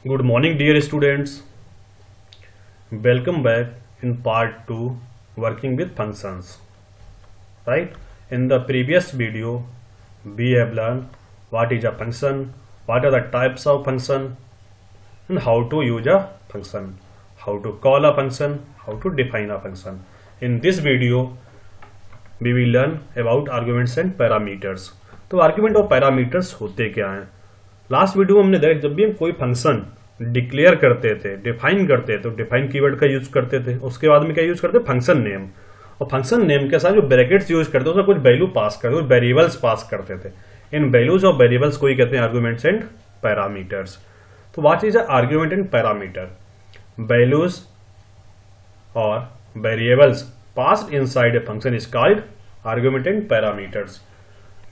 Good morning, dear students. Welcome back in part 2 working with functions. Right? In the previous video, we have learned what is a function, what are the types of function, and how to use a function, how to call a function, how to define a function. In this video, we will learn about arguments and parameters. तो argument और parameters होते क्या हैं? Last video में हमने देखा जब भी हम कोई फंक्शन डिक्लेयर करते थे, डिफाइन करते थे, तो डिफाइन कीवर्ड का यूज करते थे। उसके बाद में क्या यूज करते? Function name. और फंक्शन नेम के साथ जो ब्रैकेट्स यूज करते थे उसमें कुछ वैल्यू पास करते थे, वेरिएबल्स पास करते थे। इन वैल्यूज और वेरिएबल्स को ही कहते हैं आर्ग्यूमेंट्स एंड पैरामीटर्स। तो what is argument and parameter? Values और variables passed inside a function is called argument and parameters.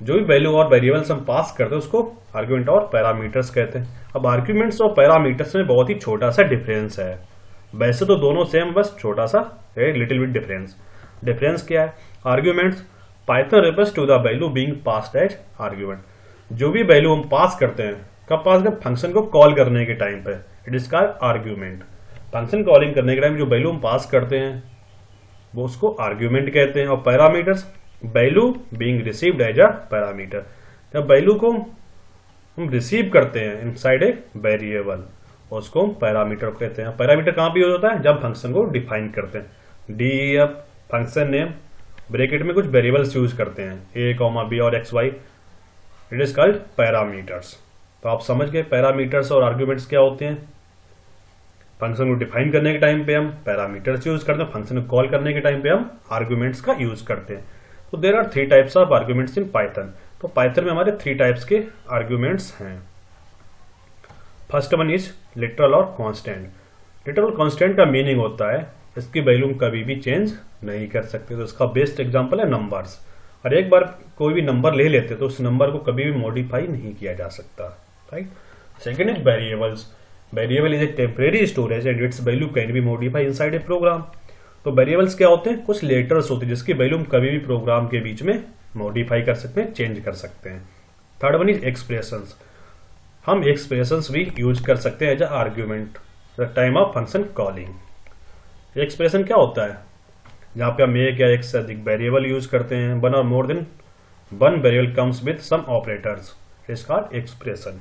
जो भी वैल्यू और वेरिएबल्स हम पास करते हैं उसको आर्ग्यूमेंट और पैरामीटर्स कहते हैं। अब आर्ग्यूमेंट्स और पैरामीटर्स में बहुत ही छोटा सा डिफरेंस है। वैसे तो दोनों सेम, बस छोटा सा एक लिटिल बिट डिफरेंस। डिफरेंस क्या है? Arguments Python refers to the value being passed as argument. जो भी वैल्यू हम पास करते हैं, कब पास करते? फंक्शन को कॉल करने के टाइम पे, it is called argument. Function calling करने के टाइम जो वैल्यू हम पास करते हैं वो उसको आर्ग्यूमेंट कहते हैं। और parameters value being received as a parameter. जब वैल्यू को हम रिसीव करते हैं इनसाइड ए वेरिएबल, उसको पैरामीटर कहते हैं। पैरामीटर कहां पे यूज होता है? जब फंक्शन को डिफाइन करते हैं। डीईएफ फंक्शन नेम ब्रैकेट में कुछ वेरिएबल्स यूज करते हैं, ए कॉमा बी और x y, it is called parameters. तो आप समझ गए पैरामीटर्स और आर्ग्यूमेंट्स क्या होते हैं। फंक्शन को डिफाइन करने के टाइम पे हम पैरामीटर्स यूज करते हैं, फंक्शन को कॉल करने के टाइम पे हम आर्ग्यूमेंट्स का यूज करते हैं। तो there are 3 types of arguments in Python. तो पाइथन में हमारे 3 टाइप्स के आर्ग्यूमेंट्स हैं। फर्स्ट वन इज लिटरल और कांस्टेंट। लिटरल कांस्टेंट का मीनिंग होता है इसकी वैल्यू हम कभी भी चेंज नहीं कर सकते। तो इसका बेस्ट एग्जांपल है नंबर्स। और एक बार कोई भी नंबर ले लेते तो उस नंबर को कभी भी मॉडिफाई नहीं किया जा सकता, right. Second is variables. Variable is a temporary storage and its value can be modify inside a program. तो वेरिएबल्स क्या होते हैं? कुछ लेटर्स होते हैं जिसकी वैल्यू हम कभी भी प्रोग्राम के बीच में मॉडिफाई कर सकते हैं, चेंज कर सकते हैं। Third one is expressions. हम एक्सप्रेशंस भी यूज कर सकते हैं as a argument the time of function calling. Expression क्या होता है? जहां पे हम एक या एक से अधिक वेरिएबल यूज करते हैं, वन और more than one variable comes with some operators, it is called expression.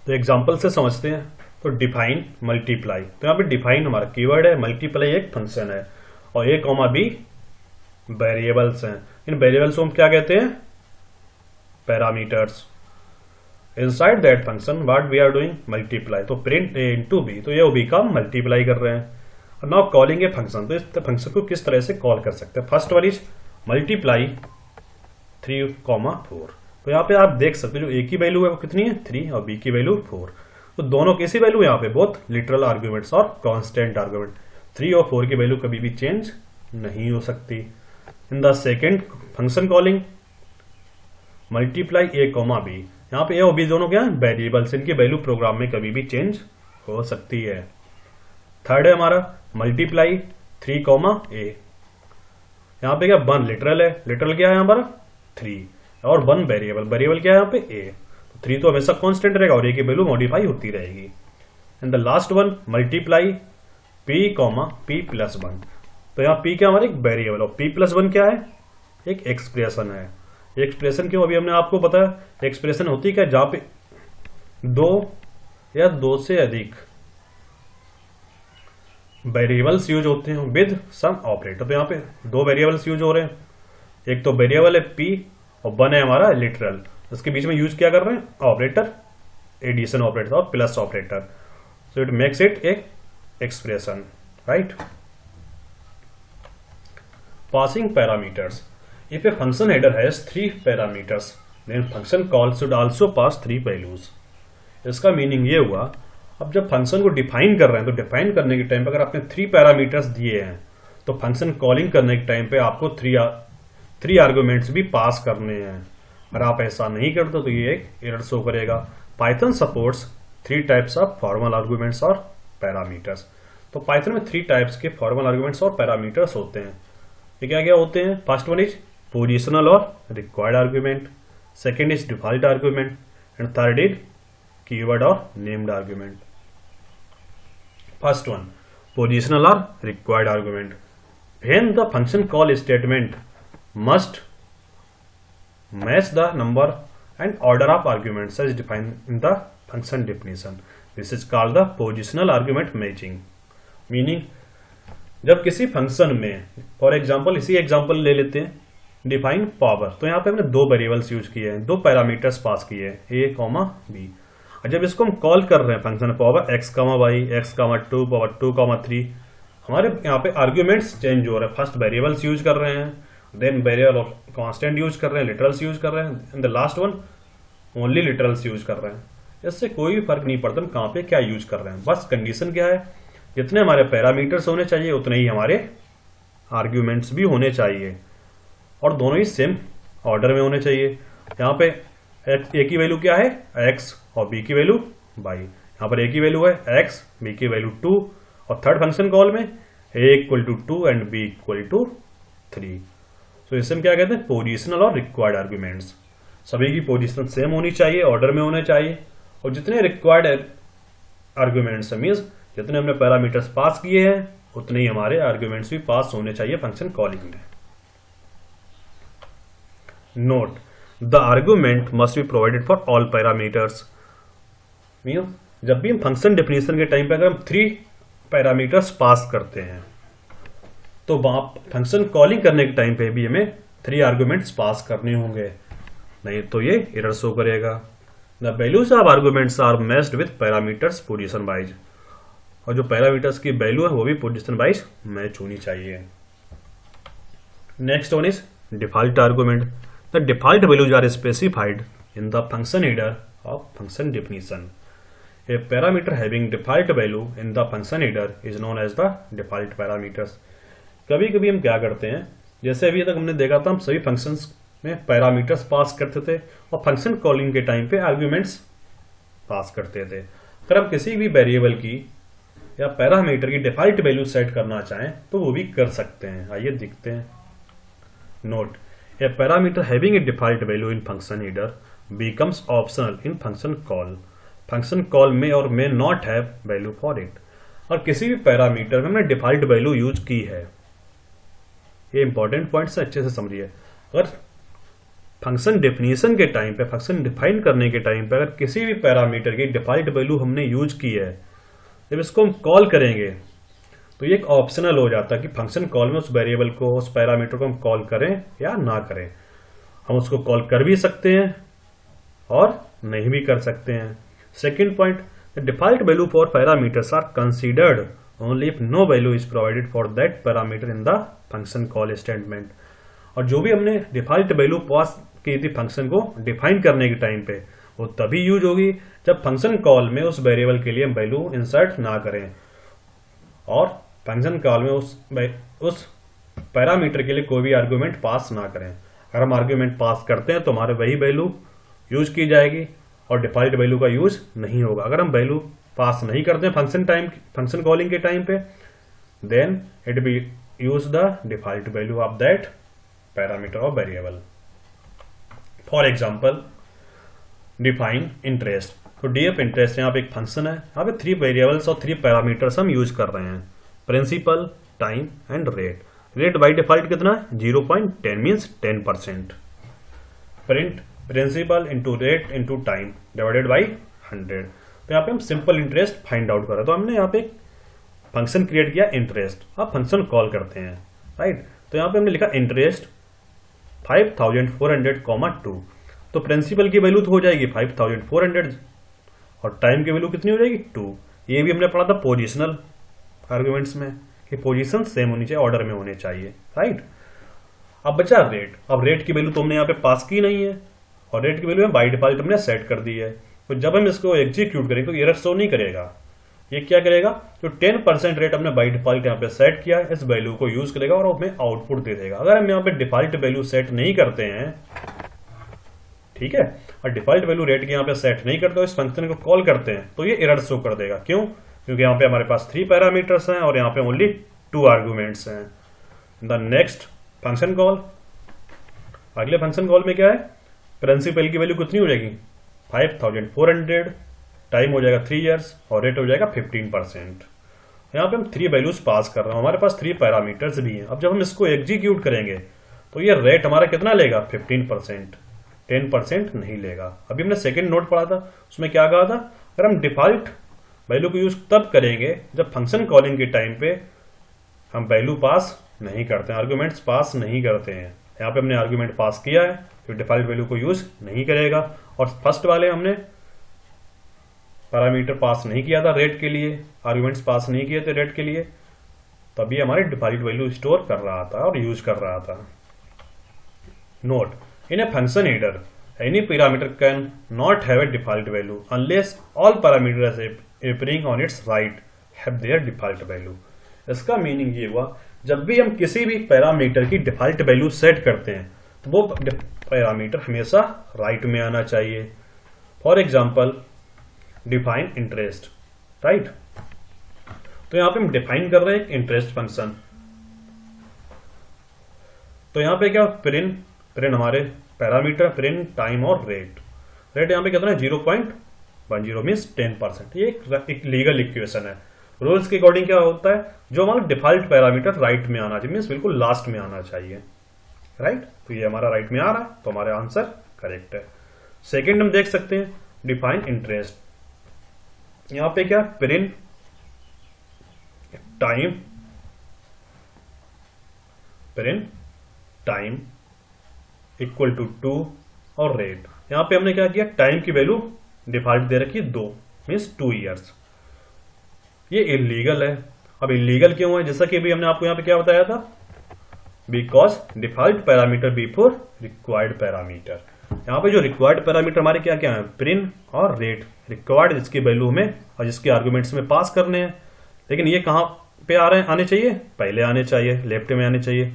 तो एग्जांपल से समझते हैं। तो डिफाइन मल्टीप्लाई, तो यहाँ पे डिफाइन हमारा कीवर्ड है, मल्टीप्लाई एक फंक्शन है, और ए कॉमा बी वेरिएबल्स हैं। इन वेरिएबल्स को हम क्या कहते हैं? Parameters. Inside that function what we are doing? Multiply. तो प्रिंट ए इनटू बी, तो ये बी का मल्टीप्लाई कर रहे हैं। और नाउ कॉलिंग ए फंक्शन, तो इस फंक्शन को किस तरह से कॉल कर सकते हैं? First one is multiply 3,4। तो यहाँ पे आप देख सकते हो जो ए की वैल्यू है वो कितनी है? 3, और बी की वैल्यू 4। तो दोनों कैसी वैल्यू यहाँ पे? बोथ लिटरल आर्ग्यूमेंट्स और कांस्टेंट आर्ग्यूमेंट। 3 और 4 की वैल्यू कभी भी चेंज नहीं हो सकती। In the second function calling multiply a comma b, यहाँ पे ए और बी दोनों क्या है? वेरिएबल्स। इनकी वैल्यू प्रोग्राम में कभी भी चेंज हो सकती है। थर्ड है हमारा मल्टीप्लाई 3 कॉमा ए। यहाँ पे क्या? 1 लिटरल है, लिटरल क्या है हमारा? 3, और 1 वेरिएबल, वेरिएबल क्या है यहाँ पे? ए। 3 तो हमेशा कांस्टेंट रहेगा और ए की वैल्यू मॉडिफाई होती रहेगी। And the last one multiply P comma P plus 1। तो यहाँ पी क्या हमारा? एक वेरिएबल, और पी प्लस 1 क्या है? एक एक्सप्रेशन है। एक्सप्रेशन क्यों? अभी हमने आपको बताया एक्सप्रेशन होती क्या? जहां पे 2 या 2 से अधिक वेरिएबल्स यूज होते हैं विद सम ऑपरेटर। तो यहाँ पे 2 वेरिएबल्स यूज हो रहे हैं, एक तो वेरिएबल है पी और 1 है हमारा लिटरल। उसके बीच में यूज क्या कर रहे हैं? ऑपरेटर, एडिशन ऑपरेटर और plus operator. So it makes it एक expression, right. Passing parameters. If a function header has 3 parameters then function call should also pass 3 values. इसका मीनिंग ये हुआ, अब जब फंक्शन को डिफाइन कर रहे हैं तो डिफाइन करने के टाइम पे अगर आपने 3 पैरामीटर्स दिए हैं तो फंक्शन कॉलिंग करने के टाइम पे आपको 3 आर्गुमेंट्स भी पास करने हैं। अगर आप ऐसा नहीं करते तो ये एक एरर शो करेगा। Python supports 3 types of formal arguments और पैरामीटर्स। तो पाइथन में 3 टाइप्स के फॉर्मल आर्गुमेंट्स और पैरामीटर्स होते हैं। ये क्या क्या होते हैं? फर्स्ट वन इज पोजिशनल और required argument, second is default argument, and third is keyword और named argument. First one, positional or required argument. When the function call statement must match the number and order of arguments as defined in the function definition. This is called the positional argument matching. Meaning, जब किसी function में, for example इसी example ले लेते हैं, define power, तो यहाँ पे हमने दो वेरिएबल्स यूज किए हैं, दो पैरामीटर्स पास किए हैं, ए कॉमा बी. और जब इसको हम कॉल कर रहे हैं function power x comma y, x comma two, power two comma three, हमारे यहाँ पे आर्ग्यूमेंट्स चेंज हो रहे हैं. फर्स्ट वेरिएबल्स यूज कर रहे हैं, then variable of constant use कर रहे हैं, लिटरल्स यूज कर रहे हैं, and the last one only literals use कर रहे हैं. इससे कोई भी फर्क नहीं पड़ता हम कहाँ पे क्या यूज कर रहे हैं. बस कंडीशन क्या है, जितने हमारे पैरामीटर्स होने चाहिए उतने ही हमारे आर्ग्यूमेंट्स भी होने चाहिए, और दोनों ही सेम ऑर्डर में होने चाहिए. यहाँ पे ए की वैल्यू क्या है, एक्स, और बी की वैल्यू वाई. यहाँ पर ए की वैल्यू है एक्स, बी की वैल्यू 2, और थर्ड फंक्शन कॉल में a equal to 2 and b equal to 3. तो इससे हम क्या कहते हैं, पोजिशनल और रिक्वायर्ड आर्ग्यूमेंट्स. सभी की पोजीशन सेम होनी चाहिए, ऑर्डर में होने चाहिए, और जितने रिक्वायर्ड आर्ग्यूमेंट्स मीन्स जितने हमने पैरामीटर्स पास किए हैं उतने ही हमारे आर्ग्यूमेंट्स भी पास होने चाहिए फंक्शन कॉलिंग में. Note, the argument must be provided for all parameters. Means जब भी हम फंक्शन डेफिनेशन के टाइम पे अगर हम 3 पैरामीटर्स पास करते हैं तो वहां फंक्शन कॉलिंग करने के टाइम पे भी हमें 3 आर्ग्यूमेंट्स पास करने होंगे, नहीं तो ये एरर शो करेगा. The values of arguments are matched with parameters position wise. और जो पैरामीटर्स की वैल्यू है वो भी पोजीशन वाइज मैच होनी चाहिए. Next one is default argument. The default values are specified in the function header of function definition. A parameter having default value in the function header is known as the default parameters. कभी कभी हम क्या करते हैं, जैसे अभी तक हमने देखा था हम सभी फंक्शंस में पैरामीटर्स पास करते थे और फंक्शन कॉलिंग के टाइम पे आर्ग्यूमेंट्स पास करते थे. अगर हम किसी भी वेरिएबल की या पैरामीटर की डिफॉल्ट वैल्यू सेट करना चाहें तो वो भी कर सकते हैं. आइए देखते हैं. Note, A parameter having a default value in function header becomes optional in function call. Function call में और may not have value for it. और किसी भी पैरामीटर में हमने डिफॉल्ट वैल्यू यूज की है, ये इंपॉर्टेंट पॉइंट से अच्छे से समझिए. अगर फंक्शन डेफिनेशन के टाइम पे, फंक्शन डिफाइन करने के टाइम पे अगर किसी भी पैरामीटर की डिफॉल्ट वैल्यू हमने यूज की है, जब इसको हम कॉल करेंगे तो ये एक ऑप्शनल हो जाता है कि फंक्शन कॉल में उस वेरिएबल को, उस पैरामीटर को हम कॉल करें या ना करें. हम उसको कॉल कर भी सकते हैं और नहीं भी कर सकते हैं. Second point, the default value for parameters are considered only if no value is provided for that parameter in the function call statement. और जो भी हमने डिफॉल्ट वैल्यू पास की थी फंक्शन को डिफाइन करने के टाइम पे, वो तभी यूज होगी जब फंक्शन कॉल में उस वेरिएबल के लिए हम वैल्यू इंसर्ट ना करें और फंक्शन कॉल में उस पैरामीटर के लिए कोई भी आर्ग्यूमेंट पास ना करें. अगर हम आर्ग्यूमेंट पास करते हैं तो हमारे वही वैल्यू यूज की जाएगी और डिफॉल्ट वैल्यू का यूज नहीं होगा. अगर हम वैल्यू पास नहीं करते फंक्शन कॉलिंग के टाइम पे, then it be use the default value of that parameter of variable. For example, define interest. तो डीएफ इंटरेस्ट यहाँ पे एक फंक्शन है, यहाँ पे 3 वेरिएबल्स और 3 पैरामीटर्स हम यूज कर रहे हैं, principal, time and rate. Rate by default कितना है, 0.10 means 10%. Print principal into rate into time divided by 100. तो यहाँ पे हम सिंपल इंटरेस्ट फाइंड आउट कर रहे हैं. तो हमने यहाँ पे फंक्शन क्रिएट किया इंटरेस्ट, अब फंक्शन कॉल करते हैं, राइट. तो यहाँ पे हमने लिखा इंटरेस्ट 5400, 2. तो प्रिंसिपल की वैल्यू तो हो जाएगी 5400 और टाइम की वैल्यू कितनी हो जाएगी 2. ये भी हमने पढ़ा था पोजिशनल आर्ग्यूमेंट्स में कि पोजीशन सेम होनी चाहिए, ऑर्डर में होने चाहिए, राइट. अब बचा रेट. अब रेट की वैल्यू तो हमने यहाँ पे पास की नहीं है और रेट की वैल्यू बाई डिफॉल्ट हमने सेट कर दी है. तो जब हम इसको एग्जीक्यूट करेंगे तो एरर शो नहीं करेगा. ये क्या करेगा, जो 10% रेट हमने बाई डिफॉल्ट यहाँ पे सेट किया है इस वैल्यू को यूज करेगा और हमें आउटपुट दे देगा. अगर हम यहाँ पे डिफॉल्ट वैल्यू सेट नहीं करते हैं, ठीक है, और डिफॉल्ट वैल्यू रेट के यहाँ पे सेट नहीं करते, इस फंक्शन को कॉल करते हैं तो ये एरर शो कर देगा. क्यों, क्योंकि यहाँ पे हमारे पास 3 पैरामीटर्स हैं और यहाँ पे ओनली 2 आर्ग्यूमेंट्स हैं. द नेक्स्ट फंक्शन कॉल, अगले फंक्शन कॉल में क्या है, प्रिंसिपल की वैल्यू कितनी हो जाएगी 5400 टाइम हो जाएगा 3 ईयर्स और रेट हो जाएगा 15%। यहाँ पे हम 3 वैल्यूज पास कर रहे हैं, हमारे पास 3 पैरामीटर्स भी हैं। अब जब हम इसको एग्जीक्यूट करेंगे तो ये रेट हमारा कितना लेगा 15%, 10% नहीं लेगा। अभी हमने सेकंड नोट पढ़ा था, उसमें क्या कहा था, अगर हम डिफॉल्ट वैल्यू को यूज तब करेंगे जब फंक्शन कॉलिंग के टाइम पे हम वैल्यू पास नहीं करते हैं, आर्ग्यूमेंट्स पास नहीं करते हैं। यहाँ पे हमने आर्ग्यूमेंट पास किया है तो डिफॉल्ट वैल्यू को यूज नहीं करेगा। और फर्स्ट वाले हमने पैरामीटर पास नहीं किया था रेट के लिए, आर्ग्यूमेंट्स पास नहीं किए थे रेट के लिए, तभी हमारे डिफॉल्ट वैल्यू स्टोर कर रहा था और यूज कर रहा था। Note, in a function header any parameter can not have a default value unless all parameters appearing on its right have their default value। इसका मीनिंग ये हुआ, जब भी हम किसी भी पैरामीटर की डिफॉल्ट वैल्यू सेट करते हैं तो वो पैरामीटर हमेशा राइट में आना चाहिए। For example define interest, right. तो यहां पे हम डिफाइन कर रहे हैं एक इंटरेस्ट फंक्शन। तो यहां पे क्या प्रिंट हमारे पैरामीटर प्रिंट टाइम और रेट यहाँ पे कितना है 0.10 मीन्स 10%। ये एक लीगल इक्वेशन है। रूल्स के अकॉर्डिंग क्या होता है, जो हमारा डिफॉल्ट पैरामीटर राइट में आना चाहिए, मीन्स बिल्कुल लास्ट में आना चाहिए, राइट। तो ये हमारा राइट में आ रहा है तो हमारा आंसर करेक्ट है। सेकेंड हम देख सकते हैं डिफाइन इंटरेस्ट। यहाँ पे क्या प्रिंट टाइम इक्वल टू 2 और रेट। यहां पे हमने क्या किया, टाइम की वैल्यू डिफॉल्ट दे रखी 2 मीन्स 2 ईयर्स। ये इलीगल है। अब इलीगल क्यों है, जैसा कि अभी हमने आपको यहां पे क्या बताया था, because default parameter before required parameter. यहां पे जो रिक्वायर्ड पैरामीटर हमारे क्या क्या है, प्रिंट और रेट। रिक्वायर्ड जिसकी वैल्यू हमें और जिसके आर्गुमेंट्स में पास करने हैं, लेकिन ये कहां पे आने चाहिए, पहले आने चाहिए, लेफ्ट में आने चाहिए,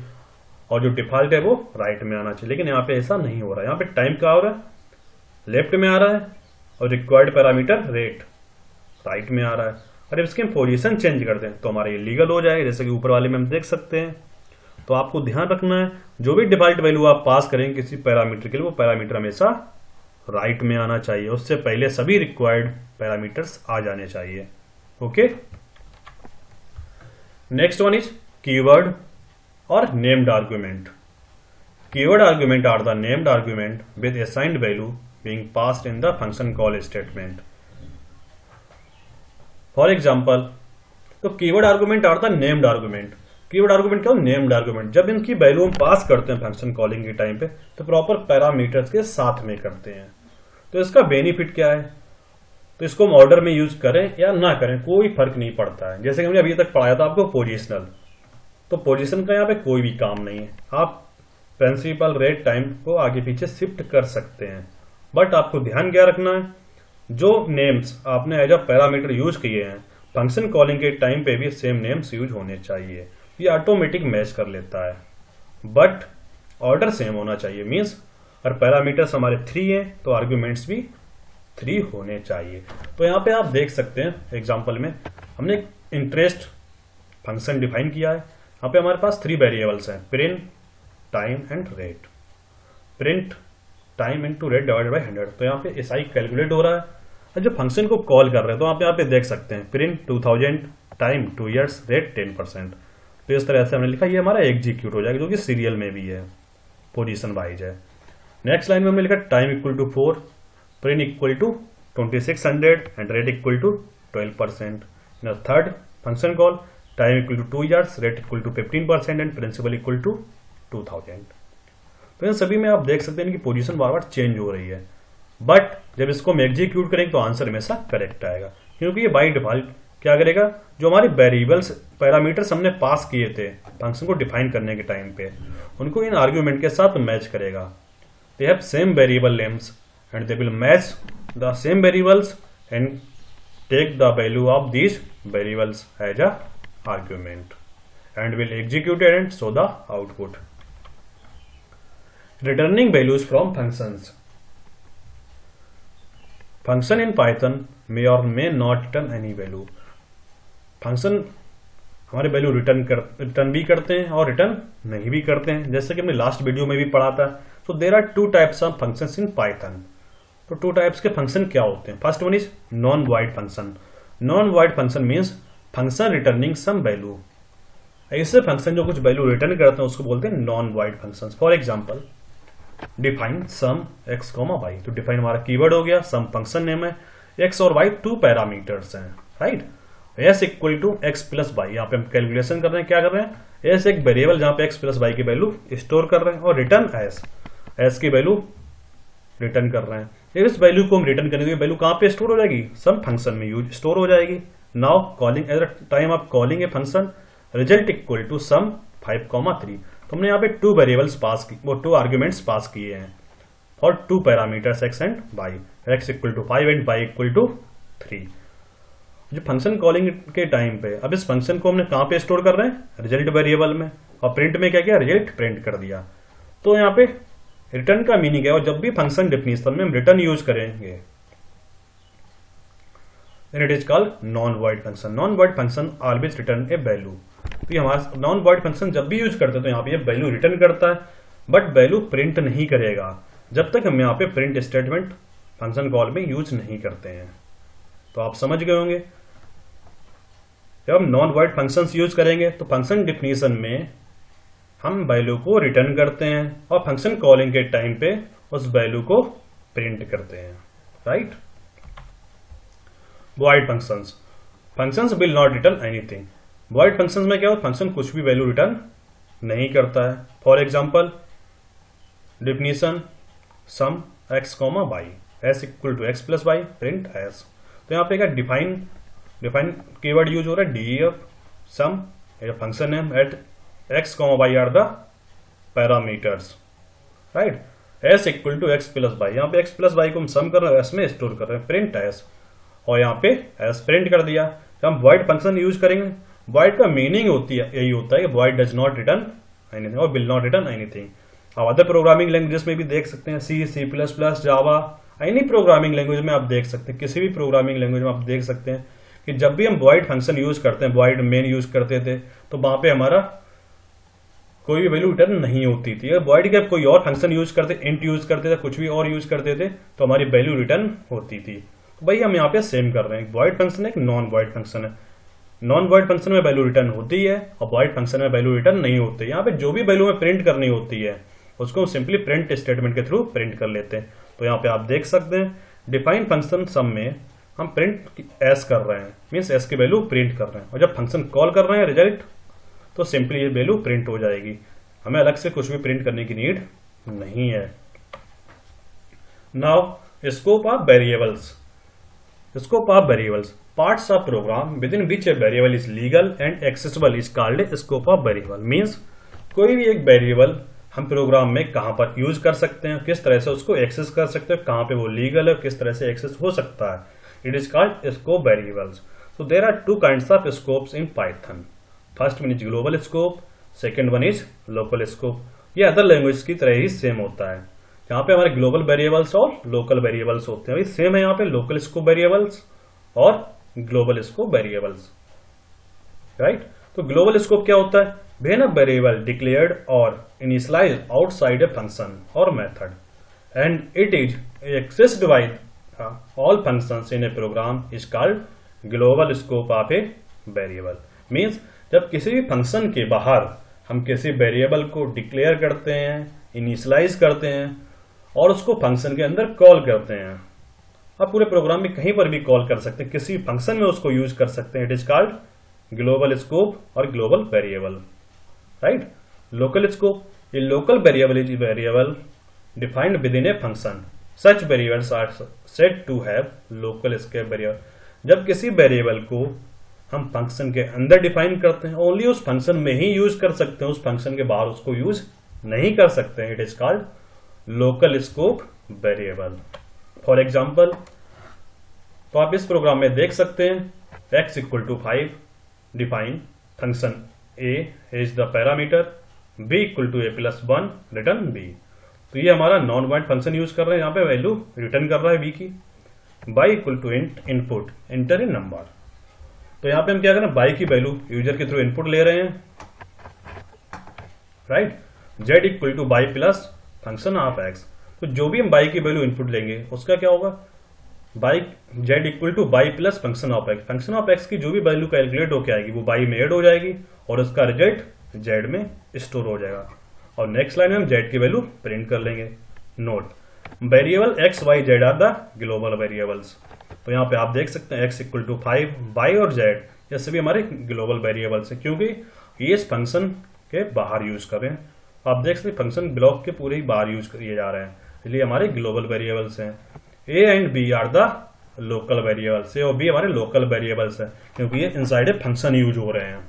और जो डिफॉल्ट है वो राइट में आना चाहिए। लेकिन यहाँ पे ऐसा नहीं हो रहा है, यहाँ पे टाइम क्या हो रहा है, लेफ्ट में आ रहा है, और रिक्वायर्ड पैरामीटर रेट राइट में आ रहा है। और जब इसकी हम पोजीशन चेंज करते हैं तो हमारा इलीगल हो जाएगा, जैसे कि ऊपर वाले में हम देख सकते हैं। तो आपको ध्यान रखना है, जो भी डिफॉल्ट वैल्यू आप पास करेंगे किसी पैरामीटर के लिए, वो पैरामीटर हमेशा राइट में आना चाहिए, उससे पहले सभी रिक्वायर्ड पैरामीटर्स आ जाने चाहिए। Okay, next one is keyword or named argument. Keyword argument are the named argument with assigned value being passed in the function call statement. For example, तो keyword argument are the named argument. Keyword argument क्या हो, named argument। जब इनकी value हम पास करते हैं function calling के time पे तो प्रॉपर पैरामीटर्स के साथ में करते हैं। तो इसका बेनिफिट क्या है, तो इसको हम ऑर्डर में यूज करें या ना करें कोई फर्क नहीं पड़ता है। जैसे कि हमने अभी तक पढ़ाया था आपको पोजिशनल, तो पोजीशन का यहाँ पे कोई भी काम नहीं है, आप प्रिंसिपल रेट टाइम को आगे पीछे शिफ्ट कर सकते हैं। बट आपको ध्यान क्या रखना है, जो नेम्स आपने एज अ पैरामीटर यूज किए हैं फंक्शन कॉलिंग के टाइम पे भी सेम नेम्स यूज होने चाहिए। ये ऑटोमेटिक मैच कर लेता है, बट ऑर्डर सेम होना चाहिए। मीन्स और पैरामीटर्स हमारे 3 हैं तो आर्ग्यूमेंट्स भी 3 होने चाहिए। तो यहाँ पे आप देख सकते हैं एग्जाम्पल में हमने इंटरेस्ट फंक्शन डिफाइन किया है। यहाँ पे हमारे पास 3 वेरिएबल्स हैं, print time and rate. Print time into rate divided by 100। तो यहाँ पे एसआई कैलकुलेट हो रहा है और जो फंक्शन को कॉल कर रहे हैं तो आप यहाँ पे देख सकते हैं प्रिंट 2000, टाइम 2 ईयर्स, रेट 10%। तो इस तरह से हमने लिखा, ये हमारा एग्जीक्यूट हो जाएगा, जो कि सीरियल में भी है, पोजीशन वाइज है। नेक्स्ट लाइन में हमने लिखा time equal to 4, print equal to 2600 and rate equal to 12%। Third function call time equal to 2 years, rate equal to 15% and principal equal to 2000। तो इन सभी में आप देख सकते हैं कि पोजीशन बार बार चेंज हो रही है, बट जब इसको हम एग्जीक्यूट करेंगे तो आंसर हमेशा करेक्ट आएगा, क्योंकि ये बाई डिफॉल्ट क्या करेगा, जो हमारे वेरिएबल्स पैरामीटर्स हमने पास किए थे फंक्शन को डिफाइन करने के टाइम पे, उनको इन आर्ग्यूमेंट के साथ मैच करेगा। They have same variable names and they will match the same variables and take the value of these variables as a argument and will execute it and show the output. Returning values from functions. Function in Python may or may not return any value. Function हमारे value return भी करते हैं और return नहीं भी करते हैं, जैसे कि हमने लास्ट वीडियो में भी पढ़ा था। तो there are 2 types of functions in Python. तो टू टाइप्स के फंक्शन क्या होते हैं? First one is non void function. Non void function means function returning some value. ऐसे फंक्शन जो कुछ वैल्यू रिटर्न करते हैं उसको बोलते हैं non void function. For example define sum x comma y. तो डिफाइन हमारा कीवर्ड हो गया, सम फंक्शन नेम है, एक्स और वाई टू पैरामीटर्स हैं, right. S equal to x plus y, यहाँ पे हम कैलकुलेशन कर रहे हैं, क्या कर रहे हैं, एस एक वेरिएबल जहां पे एक्स प्लस वाई की वैल्यू स्टोर कर रहे हैं, और रिटर्न एस की वैल्यू रिटर्न कर रहे हैं। इस वैल्यू को हम रिटर्न करने की वैल्यू कहां पे स्टोर हो जाएगी? सम फंक्शन में यूज स्टोर हो जाएगी। Now calling at the time of calling a function result equal to sum 5,3। तो हमने यहाँ पे टू वेरिएबल्स पास की, वो टू आर्ग्यूमेंट्स पास किए हैं for two parameters x and y, x equal to 5 and y equal to 3। जो function calling के टाइम पे अब इस फंक्शन को हमने कहां पे स्टोर कर रहे हैं? रिजल्ट वेरिएबल में, और प्रिंट में क्या किया? रिजल्ट प्रिंट कर दिया। तो यहाँ पे रिटर्न का मीनिंग है, और जब भी फंक्शन डेफिनेशन में हम रिटर्न यूज करेंगे then it is called non void function. Non void function always return A value. तो ये हमारा नॉन वॉइड फंक्शन जब भी यूज करते हैं तो यहाँ पे ये वैल्यू रिटर्न करता है, बट वैल्यू प्रिंट नहीं करेगा जब तक हम यहाँ पे प्रिंट स्टेटमेंट फंक्शन कॉल में यूज नहीं करते हैं। तो आप समझ गए होंगे, जब हम नॉन वॉइड फंक्शंस यूज करेंगे तो फंक्शन डिफिनीशन में हम वैल्यू को रिटर्न करते हैं, और फंक्शन कॉलिंग के टाइम पे उस वैल्यू को प्रिंट करते हैं, right. Void functions will not return anything. Void functions में क्या हो? फंक्शन कुछ भी वैल्यू रिटर्न नहीं करता है। For example definition sum x comma y, S equal to x plus y, print S. तो यहाँ पे क्या डिफाइन कीवर्ड यूज हो रहा है, DF sum function name at x comma y are the parameters, right. S equal to x plus y, यहाँ पे x plus Y को हम सम कर रहे हैं, एस में स्टोर कर रहे हैं, प्रिंट एस, और यहाँ पे एस प्रिंट कर दिया। तो हम वॉइड फंक्शन यूज करेंगे। वॉइड का मीनिंग होती है, यही होता है कि void does not return anything और विल नॉट रिटर्न एनीथिंग। आप अदर प्रोग्रामिंग लैंग्वेजेस में भी देख सकते हैं, सी, सी प्लस प्लस, जावा, एनी प्रोग्रामिंग लैंग्वेज में आप देख सकते हैं, किसी भी प्रोग्रामिंग लैंग्वेज में आप देख सकते हैं कि जब भी हम वॉइड फंक्शन यूज करते हैं, वॉइड मेन यूज करते थे, तो वहां पे हमारा कोई भी वैल्यू रिटर्न नहीं होती थी। अगर वॉइड के कोई और फंक्शन यूज करते, इंट यूज करते थे, कुछ भी और यूज करते थे, तो हमारी वैल्यू रिटर्न होती थी। तो भाई हम यहाँ पे सेम कर रहे हैं, वॉइड फंक्शन है, एक नॉन वॉइड फंक्शन है। नॉन वॉइड फंक्शन में वैल्यू रिटर्न होती है और वॉइड फंक्शन में वैल्यू रिटर्न नहीं होती है। यहाँ पे जो भी वैल्यू में प्रिंट करनी होती है उसको हम सिंपली प्रिंट स्टेटमेंट के थ्रू प्रिंट कर लेते हैं। तो यहाँ पे आप देख सकते हैं डिफाइन फंक्शन सम में हम प्रिंट एस कर रहे हैं, मीन्स एस की वैल्यू प्रिंट कर रहे हैं, और जब फंक्शन कॉल कर रहे हैं रिजल्ट, तो सिंपली ये वैल्यू प्रिंट हो जाएगी। हमें अलग से कुछ भी प्रिंट करने की नीड नहीं है। Now scope of variables. Scope of variables, parts of program within which a variable is legal and accessible is called a scope of variable। Means कोई भी एक वेरिएबल हम प्रोग्राम में कहां पर यूज कर सकते हैं, किस तरह से उसको एक्सेस कर सकते हैं, कहां पे वो लीगल है, किस तरह से एक्सेस हो सकता है, it is called scope variables. So there are two kinds of scopes in Python. First one is global scope, second one is local scope. ये अदर लैंग्वेज की तरह ही सेम होता है। यहाँ पे हमारे ग्लोबल वेरिएबल्स और लोकल वेरिएबल्स होते हैं, सेम है यहाँ पे लोकल स्कोप वेरिएबल्स और ग्लोबल स्कोप वेरिएबल्स, राइट। तो ग्लोबल स्कोप क्या होता है? व्हेन अ वेरिएबल डिक्लेयर्ड और इनिशियलाइज्ड आउटसाइड ए फंक्शन और method and it is accessed by all functions in a program is called global scope of a variable. Means जब किसी भी function के बाहर हम किसी वेरिएबल को डिक्लेयर करते हैं, इनिशियलाइज करते हैं और उसको फंक्शन के अंदर कॉल करते हैं, आप पूरे प्रोग्राम में कहीं पर भी कॉल कर सकते हैं, किसी फंक्शन में उसको यूज कर सकते हैं, it is called global scope और global variable, right. Local scope, ये local variable is variable defined within a function, such variables are said to have local scope variable. जब किसी वेरिएबल को हम फंक्शन के अंदर डिफाइन करते हैं, ओनली उस फंक्शन में ही यूज कर सकते हैं, उस फंक्शन के बाहर उसको यूज नहीं कर सकते हैं, it is called local scope variable. For example, तो आप इस प्रोग्राम में देख सकते हैं x equal to 5 define function a is the parameter, b equal to a plus 1 return b। तो ये हमारा नॉन वॉइड फंक्शन यूज कर रहे हैं, यहाँ पे वैल्यू रिटर्न कर रहा है b की। y equal to input enter in number. तो यहाँ पे हम क्या करें, y की वैल्यू यूजर के थ्रू इनपुट ले रहे हैं, right. z equal to y plus function of x। तो जो भी हम बाई की वैल्यू इनपुट लेंगे उसका क्या होगा, by Z equal two by plus function of x, function of x की जो भी वैल्यू कैलकुलेट होकर आएगी वो बाई में ऐड हो जाएगी और उसका रिजल्ट जेड में स्टोर हो जाएगा। और नेक्स्ट लाइन में हम जेड की वैल्यू प्रिंट कर लेंगे। Note, variable x y z are the global variables. तो यहाँ पे आप देख सकते हैं एक्स इक्वल टू 5, वाई और जेड ये सभी हमारे ग्लोबल वेरिएबल्स हैं, क्योंकि ये इस फंक्शन के बाहर यूज कर रहे हैं। आप देख सकते हैं फंक्शन ब्लॉक के पूरे ही बाहर यूज किए जा रहे हैं, इसलिए हमारे ग्लोबल वेरिएबल्स हैं। A and b are the local variables, a और बी हमारे लोकल वेरिएबल्स हैं, क्योंकि ये इनसाइड ए फंक्शन यूज हो रहे हैं,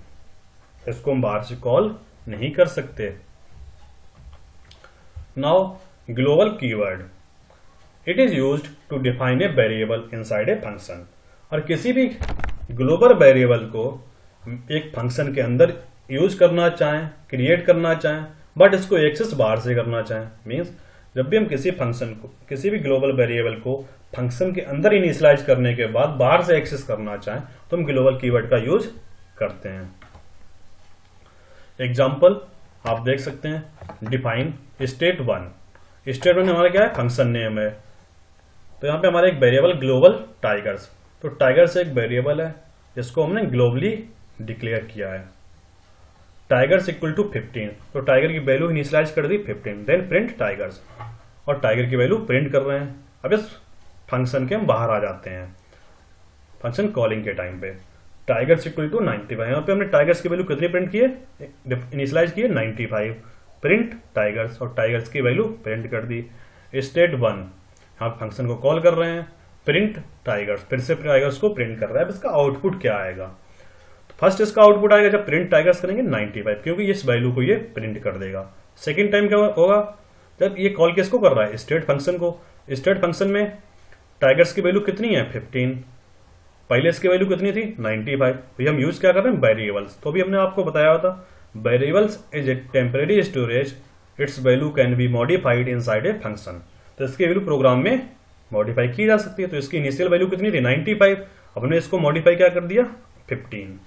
इसको हम बाहर से कॉल नहीं कर सकते। Now global keyword, it is used to define a variable inside a function. और किसी भी ग्लोबल वेरिएबल को एक फंक्शन के अंदर यूज करना चाहें, क्रिएट करना चाहें, बट इसको एक्सेस बाहर से करना चाहें, मीन्स जब भी हम किसी फंक्शन को, किसी भी ग्लोबल वेरिएबल को फंक्शन के अंदर इनिशियलाइज करने के बाद बाहर से एक्सेस करना चाहें तो हम ग्लोबल कीवर्ड का यूज करते हैं। एग्जाम्पल आप देख सकते हैं, डिफाइन स्टेट 1। स्टेट 1 हमारा क्या है, फंक्शन नेम है। तो यहाँ पे हमारा एक वेरिएबल ग्लोबल टाइगर्स, तो टाइगर्स एक वेरिएबल है जिसको हमने ग्लोबली डिक्लेयर किया है। टाइगर्स इक्वल टू 15, तो टाइगर की वैल्यू इनिशियलाइज कर दी 15, देन प्रिंट टाइगर्स, और टाइगर की वैल्यू प्रिंट कर रहे हैं। अब इस फंक्शन के हम बाहर आ जाते हैं फंक्शन कॉलिंग के टाइम पे। टाइगर्स इक्वल टू 95, यहाँ पे हमने टाइगर्स की वैल्यू कितनी प्रिंट किए, इनिशियलाइज किए 95, प्रिंट टाइगर्स, और टाइगर्स की वैल्यू प्रिंट कर दी। स्टेट 1 यहाँ फंक्शन को कॉल कर रहे हैं, प्रिंट टाइगर्स, फिर से टाइगर्स को प्रिंट कर रहा है। अब इसका आउटपुट क्या आएगा, तो फर्स्ट इसका आउटपुट आएगा जब प्रिंट टाइगर्स करेंगे 95, क्योंकि इस वैल्यू को ये प्रिंट कर देगा। सेकेंड टाइम क्या होगा, जब ये कॉल किसको कर रहा है, स्टेट फंक्शन को। स्टेट फंक्शन में टाइगर्स की वैल्यू कितनी है 15, पहले इसकी वैल्यू कितनी थी 95। तो हम यूज क्या कर रहे हैं, वेरिएबल्स। तो अभी हमने आपको बताया था variables is a temporary storage, it's value can be modified inside a function. तो इसकी वैल्यू प्रोग्राम में मॉडिफाई की जा सकती है। तो इसकी इनिशियल वैल्यू कितनी थी 95, अब हमने इसको मॉडिफाई क्या कर दिया 15,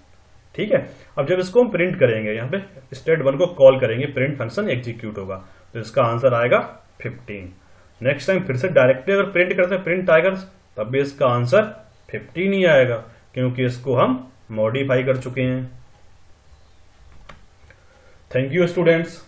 ठीक है। अब जब इसको हम प्रिंट करेंगे, यहाँ पे स्टेट 1 को कॉल करेंगे, प्रिंट फंक्शन एग्जीक्यूट होगा, तो इसका आंसर आएगा 15। नेक्स्ट टाइम फिर से डायरेक्टली अगर प्रिंट करते हैं प्रिंट टाइगर्स, तब भी इसका आंसर 15 ही आएगा, क्योंकि इसको हम मॉडिफाई कर चुके हैं। Thank you students.